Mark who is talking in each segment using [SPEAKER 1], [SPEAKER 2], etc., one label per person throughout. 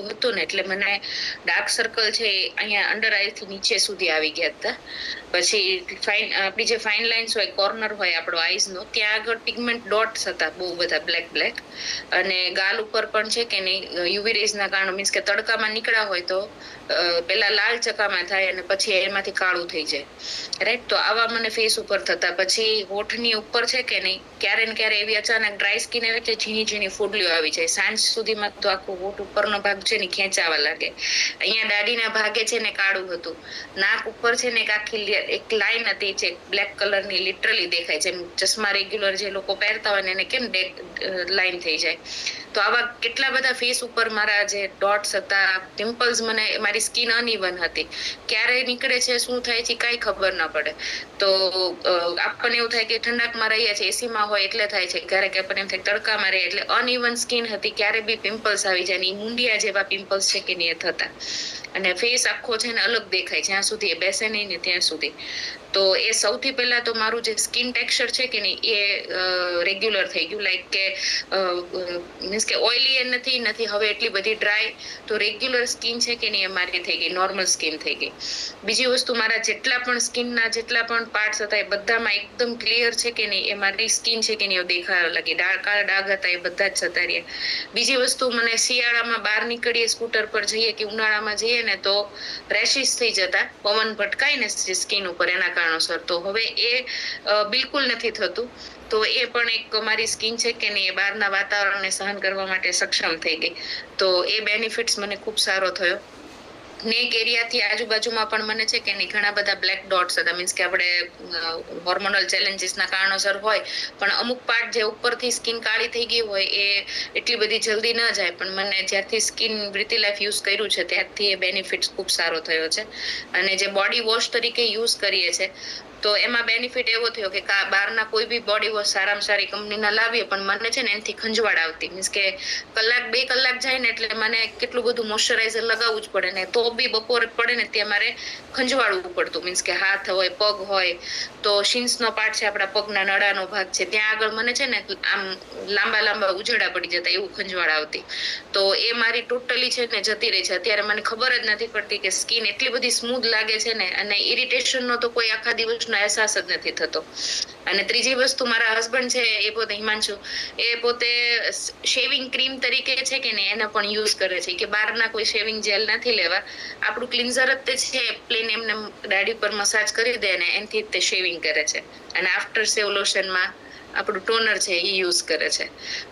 [SPEAKER 1] હતું ને એટલે મને ડાર્ક સર્કલ છે અહીંયા અંડર આઈ થી નીચે સુધી આવી ગયા હતા. પછી આપણી જે ફાઇન લાઇન્સ હોય, કોર્નર હોય આપણો આઈઝ નો, ત્યાં આગળ પિગમેન્ટ ડોટ્સ હતા બહુ બધા બ્લેક. અને ગાલ ઉપર પણ છે કે નહીં, યુવી રેઝ ના કારણે, મીન્સ કે તડકામાં નીકળ્યા હોય તો પેલા લાલ ચકામાં થાય અને પછી એમાંથી કાળું થઈ જાય, રાઈટ. તો આવા મને ફેસ ઉપર થતા. પછી હોઠની ઉપર છે કે નહીં, ક્યારે ને ક્યારે એવી અચાનક ડ્રાય સ્કિન આવે એટલે ઝીણી ફૂડલીઓ આવી જાય. સાંજ સુધીમાં તો આખો હોઠ ઉપરનો ભાગ છે ને ખેંચાવા લાગે. અહીંયા દાઢીના ભાગે છે ને કાળું હતું. નાક ઉપર છે ને એક આખી એક લાઈન હતી જે બ્લેક કલરની લિટરલી દેખાય છે. ચશ્મા રેગ્યુલર જે લોકો પહેરતા હોય ને એને કેમ લાઈન થઈ જાય. તો આવા કેટલા બધા ફેસ ઉપર મારા જે ડોટ્સ હતા, પિમ્પલ્સ. મને મારી સ્કિન અનઇવન હતી, ક્યારે નીકળે છે શું થાય છે કઈ ખબર ના પડે. તો આપણને એવું થાય કે ઠંડકમાં રહીએ છીએ, એસીમાં હોય એટલે થાય છે, ક્યારેક આપણને એમ થાય તડકામાં રહીએ એટલે. અનઇવન સ્કિન હતી, ક્યારે બી પિમ્પલ્સ આવી જાય ને મુંડિયા જેવા પિમ્પલ્સ છે કે નહીં થતા. અને ફેસ આખો છે ને અલગ દેખાય જ્યાં સુધી એ બેસે નહીં ને ત્યાં સુધી. તો એ સૌથી પહેલા તો મારું જે સ્કિન ટેક્સચર છે કે નહીં એ રેગ્યુલર થઈ ગયું. લાઈક કે મીન્સ કે ઓઇલી એ નથી હવે એટલી બધી ડ્રાય. તો રેગ્યુલર સ્કિન છે કે નહીં એ મારી થઈ ગઈ, નોર્મલ સ્કિન થઈ ગઈ. બીજી વસ્તુ, મારા જેટલા પણ સ્કિનના જેટલા પણ પાર્ટ્સ હતા એ બધામાં એકદમ ક્લિયર છે કે નહીં એ મારી સ્કિન છે કે નહીં એ દેખાવા લાગી. કાળા ડાઘ હતા એ બધા જ જતા રહ્યા. બીજી વસ્તુ, મને શિયાળામાં બહાર નીકળીએ, સ્કૂટર પર જઈએ કે ઉનાળામાં જઈએ ને તો રેશિસ થઈ જતા, પવન ભટકાય ને સ્કિન ઉપર એના કારણોસર. તો હવે એ બિલકુલ નથી થતું. તો એ પણ એક મારી સ્કિન છે કે નહીં એ બહારના વાતાવરણને સહન કરવા માટે સક્ષમ થઈ ગઈ. તો એ બેનિફિટ્સ મને ખૂબ સારો થયો. નેક એરિયાથી આજુબાજુમાં પણ મને છે કે નહીં ઘણા બધા બ્લેક ડોટ્સ હતા. મીન્સ કે આપણે હોર્મોનલ ચેલેન્જીસના કારણોસર હોય પણ અમુક પાર્ટ જે ઉપરથી સ્કિન કાળી થઈ ગઈ હોય એ એટલી બધી જલ્દી ન જાય. પણ મને જ્યારથી સ્કિન બ્રીથી લાઈફ યુઝ કર્યું છે ત્યારથી એ બેનિફિટ્સ ખૂબ સારો થયો છે. અને જે બોડી વોશ તરીકે યુઝ કરીએ છીએ તો એમાં બેનિફિટ એવો થયો કે બહારના કોઈ બી બોડી વોશ સારામાં સારી કંપનીના લાવીએ પણ મને છે ને એનાથી ખંજવાળ આવતી. મીન્સ કે કલાક 2 કલાક જાય ને એટલે મને કેટલું બધું મોઇશ્ચરાઇઝર લગાવવું જ પડે ને તો બી બપોરે પડે ને ત્યાં મારે ખંજવાળવું પડતું. મીન્સ કે હાથ હોય, પગ હોય, તો શીન્સનો પાર્ટ છે આપણા પગના નળાનો ભાગ છે ત્યાં આગળ મને છે ને આમ લાંબા ઉજળા પડી જતા, એવું ખંજવાળ આવતી. તો એ મારી ટોટલી છે ને જતી રહી છે. અત્યારે મને ખબર જ નથી પડતી કે સ્કિન એટલી બધી સ્મૂથ લાગે છે ને, અને ઇરિટેશનનો તો કોઈ આખા દિવસનો અહેસાસ જ નથી થતો. અને ત્રીજી વસ્તુ, મારા હસબન્ડ છે એ પોતે હિમાંશુ, એ પોતે શેવિંગ ક્રીમ તરીકે છે કે ને એને પણ યુઝ કરે છે કે બહારના કોઈ શેવિંગ જેલ નથી લેવા, આપણું ક્લિન્ઝર જ તે છે, પ્લેન એમને દાઢી પર મસાજ કરી દે ને એનાથી તે શેવિંગ કરે છે. અને આફ્ટર શેવ લોશનમાં આપણું ટોનર છે એ યુઝ કરે છે.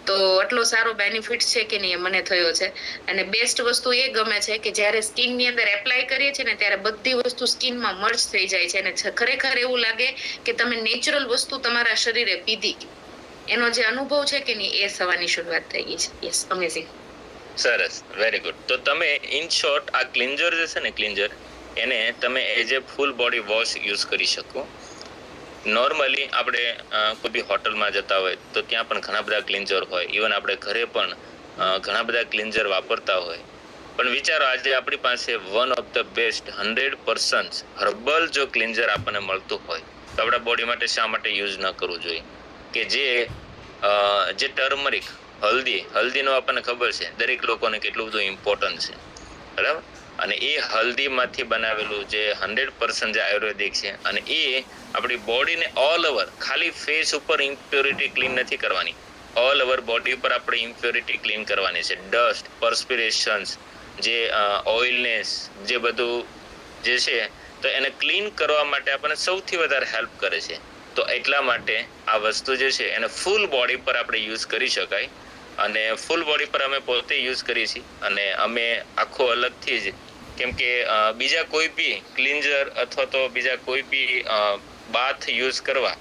[SPEAKER 1] તો આટલો સારો બેનિફિટ છે કે નહીં મને થયો છે. અને બેસ્ટ વસ્તુ એ ગમે છે કે જ્યારે સ્કિનની અંદર એપ્લાય કરીએ છીએ ને ત્યારે બધી વસ્તુ સ્કિનમાં મર્જ થઈ જાય છે અને ખરેખર એવું લાગે કે તમે નેચરલ વસ્તુ તમારા શરીરે પીધી. એનો જે અનુભવ છે કે નહીં એ થવાની શરૂઆત થઈ ગઈ છે. Yes, amazing.
[SPEAKER 2] સરસ, વેરી ગુડ. તો તમે ઇન શોર્ટ આ ક્લિન્ઝર જે છે ને, ક્લિન્ઝર એને તમે as a full body wash use કરી શકો. નોર્મલી આપણે કોઈ બી હોટલમાં જતા હોય તો ત્યાં પણ ઘણા બધા ક્લિન્ઝર હોય, ઇવન આપણે ઘરે પણ ઘણા બધા ક્લિન્ઝર વાપરતા હોય. પણ વિચારો, આજે આપણી પાસે one of the best 100% herbal જો ક્લિન્ઝર આપણને મળતું હોય તો આપણા બોડી માટે શા માટે યુઝ ન કરવું જોઈએ? કે જે ટર્મરિક, હલ્દીનો આપણને ખબર છે દરેક લોકોને કેટલું બધું ઇમ્પોર્ટન્ટ છે, બરાબર? અને એ હલ્દીમાંથી બનાવેલું જે 100% જે આયુર્વેદિક છે, અને એ આપણી બોડીને ઓલ ઓવર, ખાલી ફેસ ઉપર ઇમ્પ્યોરિટી ક્લીન નથી કરવાની, ઓલ ઓવર બોડી ઉપર આપણે ઇમ્પ્યોરિટી ક્લીન કરવાની છે. ડસ્ટ, પર્સ્પિરેશન્સ, જે ઓઇલનેસ, જે બધું જે છે તો એને ક્લીન કરવા માટે આપણને સૌથી વધારે હેલ્પ કરે છે. તો એટલા માટે આ વસ્તુ જે છે એને ફૂલ બોડી પર આપણે યુઝ કરી શકાય. અને ફૂલ બોડી પર અમે પોતે યુઝ કરીએ છીએ. અને અમે આખો અલગથી જ, કેમ કે બીજા કોઈ બી ક્લિન્ઝર અથવા તો બીજા કોઈ બી બાથ યુઝ કરવા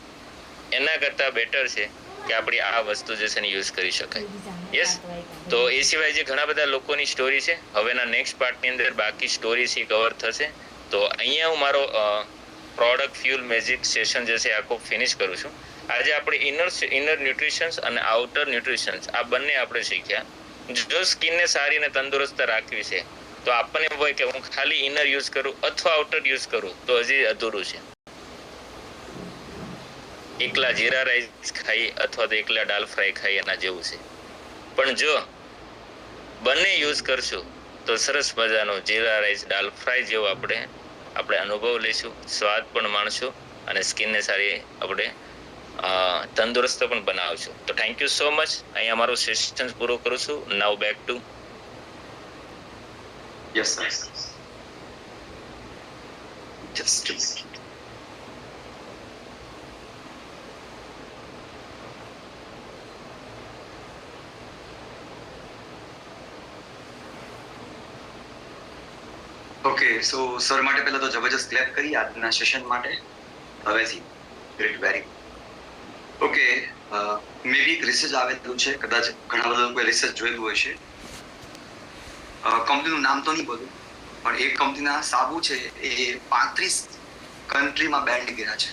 [SPEAKER 2] એના કરતાં બેટર છે કે આપણી આ વસ્તુ જે છે ને યુઝ કરી શકાય. યસ. તો એ સિવાય જે ઘણા બધા લોકોની સ્ટોરી છે, હવેના નેક્સ્ટ પાર્ટની અંદર બાકી સ્ટોરી છે કવર થશે. તો અહીંયા હું મારો પ્રોડક્ટ ફ્યુલ મેજિક સેશન જે છે આખો ફિનિશ કરું છું. આજે આપણે ઇનર ન્યુટ્રિશન્સ અને આઉટર ન્યુટ્રિશન્સ આ બંને આપણે શીખ્યા. જો સ્કિનને સારી અને તંદુરસ્ત રાખવી છે તો આપણને એમ હોય કે હું ખાલી ઇનર યુઝ કરું અથવા આઉટર યુઝ કરું તો હજી અધૂરું છે. એકલા જીરા રાઈસ ખાઈ અથવા તો એકલા દાલ ફ્રાય ખાઈ એના જેવું છે. પણ જો બંને યુઝ કરશું તો સરસ મજાનો જીરા રાઈસ દાલ ફ્રાય જેવો આપણે અનુભવ લઈશું, સ્વાદ પણ માણશું અને સ્કિનને સારી આપણે તંદુરસ્ત પણ બનાવશું. તો થેન્ક યુ સો મચ. અહીંયા મારું સેશન પૂરું કરું છું. Now back to
[SPEAKER 3] yes sir. Just okay. So sir માટે પહેલા તો જબરજસ્ત ક્લેપ કરી આજના સેશન માટે. હવેથી ગ્રેટ, વેરી ઓકે. મે બી એક રિસર્ચ આવેલું છે, કદાચ ઘણા બધા લોકોએ રિસર્ચ જોયેલું હોય છે. કંપનીનું નામ તો નહીં બોલું, પણ એક કંપનીના સાબુ છે એ 35 કન્ટ્રીમાં બેન્ડ ગયા છે.